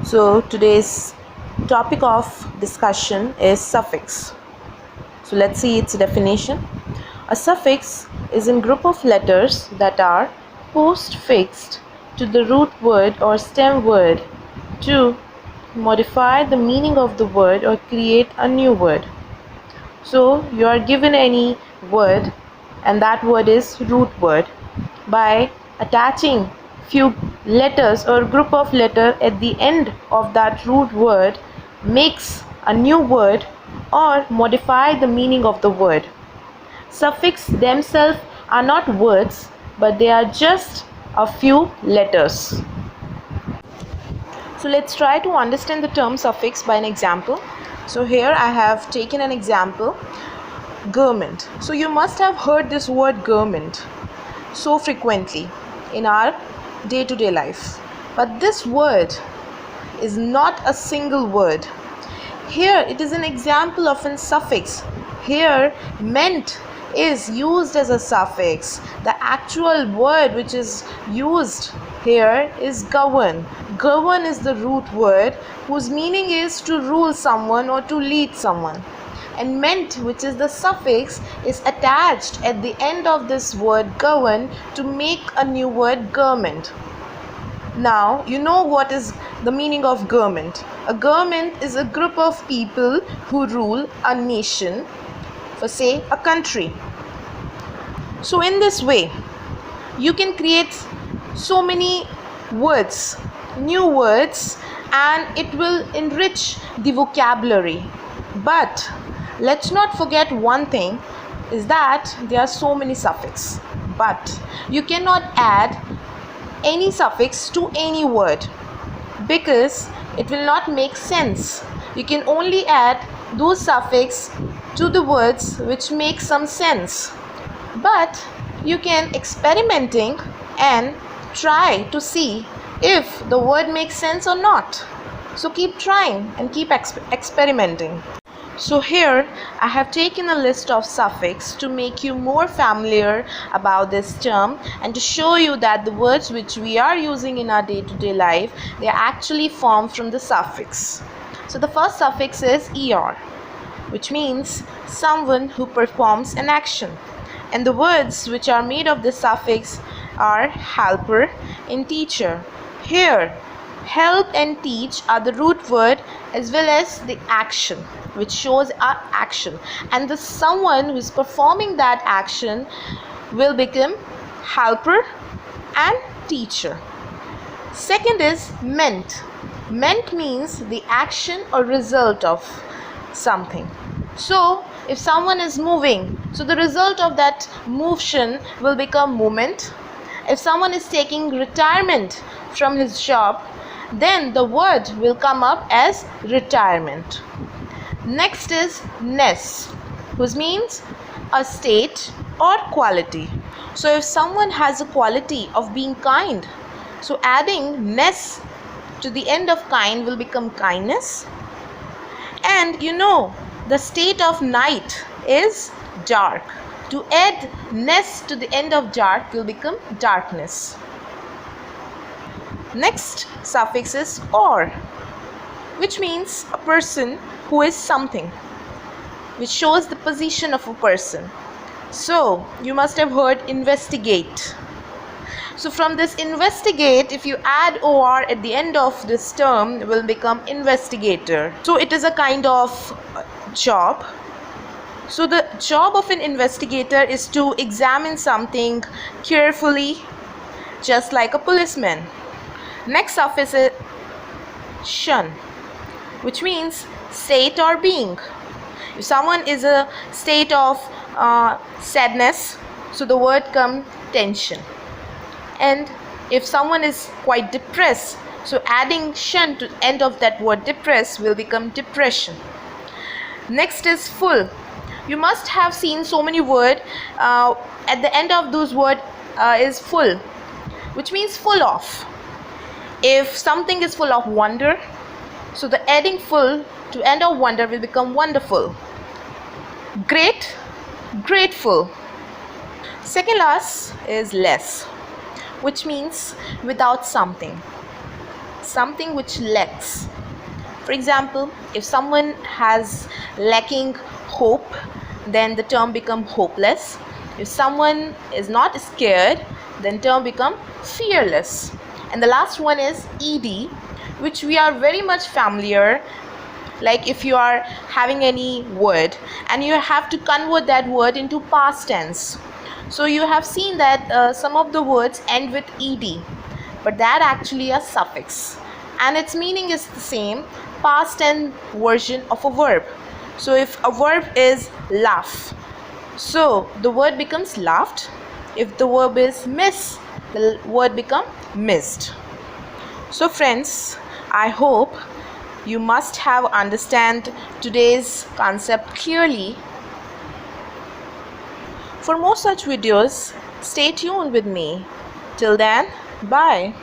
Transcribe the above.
So today's topic of discussion is suffix. So let's see its definition. A suffix is a group of letters that are postfixed to the root word or stem word to modify the meaning of the word or create a new word. So you are given any word and that word is root word. By attaching few letters or group of letters at the end of that root word makes a new word or modify the meaning of the word. Suffix themselves are not words, but they are just a few letters. So let's try to understand the term suffix by an example. So here I have taken an example, government. So you must have heard this word government so frequently in our day-to-day life. But this word is not a single word. Here it is an example of a suffix. Here meant is used as a suffix. The actual word which is used here is govern. Govern is the root word whose meaning is to rule someone or to lead someone. And meant, which is the suffix, is attached at the end of this word govern to make a new word government. Now, you know what is the meaning of government. A government is a group of people who rule a nation, for say a country. So in this way, you can create so many words, new words, and it will enrich the vocabulary. But let's not forget one thing is that there are so many suffixes, but you cannot add any suffix to any word because it will not make sense. You can only add those suffix to the words which make some sense. But you can experimenting and try to see if the word makes sense or not. So keep trying and keep experimenting. So here I have taken a list of suffix to make you more familiar about this term and to show you that the words which we are using in our day-to-day life, they are actually formed from the suffix. So the first suffix is er, which means someone who performs an action. And the words which are made of this suffix are helper and teacher. Here, help and teach are the root word as well as the action which shows our action, and the someone who is performing that action will become helper and teacher. Second is meant. Meant means the action or result of something. So if someone is moving, so the result of that motion will become movement. If someone is taking retirement from his job, then the word will come up as retirement. Next is ness, which means a state or quality. So if someone has a quality of being kind, so adding ness to the end of kind will become kindness. And you know, the state of night is dark. To add ness to the end of dark will become darkness. Next suffix is or, which means a person who is something, which shows the position of a person. So you must have heard investigate. So from this investigate, if you add or at the end of this term, will become investigator. So it is a kind of job. So the job of an investigator is to examine something carefully, just like a policeman. Next suffix is shun, which means state or being. If someone is a state of sadness, so the word come tension. And if someone is quite depressed, so adding shun to end of that word depressed will become depression. Next is full. You must have seen so many words at the end of those words is full, which means full of. If something is full of wonder, so the adding full to end of wonder will become wonderful. Great, grateful. Second last is less, which means without something. something which lacks. For example, if someone has lacking hope, then the term become hopeless. If someone is not scared, then term become fearless. And the last one is ed, which we are very much familiar. Like if you are having any word and you have to convert that word into past tense, so you have seen that some of the words end with ed, but that actually a suffix and its meaning is the same, past tense version of a verb. So if a verb is laugh, so the word becomes laughed. If the verb is miss, the word become missed. So friends, I hope you must have understand today's concept clearly. For more such videos, stay tuned with me. Till then, bye.